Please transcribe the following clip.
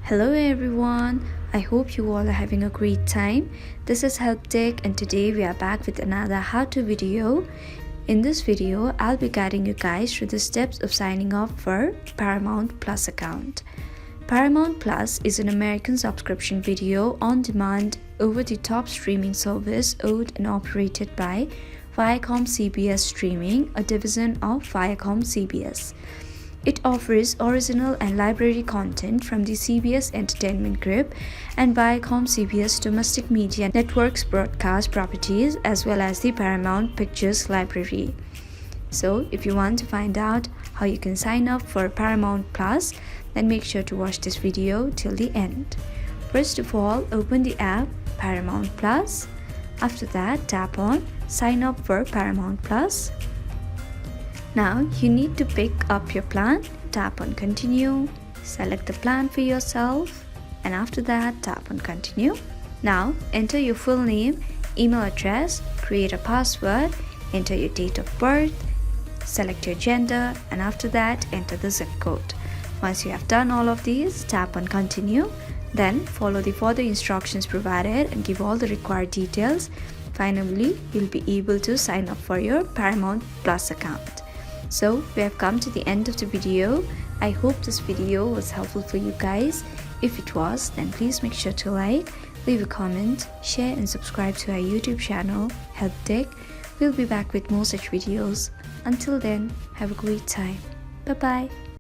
Hello everyone, I hope you all are having a great time. This is HelpTech and today we are back with another how-to video. In this video, I'll be guiding you guys through the steps of signing up for Paramount Plus account. Paramount Plus is an American subscription video on demand over-the-top streaming service owned and operated by ViacomCBS Streaming, a division of ViacomCBS. It offers original and library content from the CBS Entertainment Group and ViacomCBS domestic media networks broadcast properties as well as the Paramount Pictures library. So, if you want to find out how you can sign up for Paramount Plus, then make sure to watch this video till the end. First of all, open the app Paramount Plus. After that, tap on Sign up for Paramount Plus. Now you need to pick up your plan, tap on continue, select the plan for yourself and after that tap on continue. Now enter your full name, email address, create a password, enter your date of birth, select your gender and after that enter the zip code. Once you have done all of these, tap on continue, then follow the further instructions provided and give all the required details. Finally, you'll be able to sign up for your Paramount Plus account. So we have come to the end of the video. I hope this video was helpful for you guys. If it was, then please make sure to like, leave a comment, share and subscribe to our YouTube channel, HelpTech. We'll be back with more such videos. Until then, have a great time. Bye bye.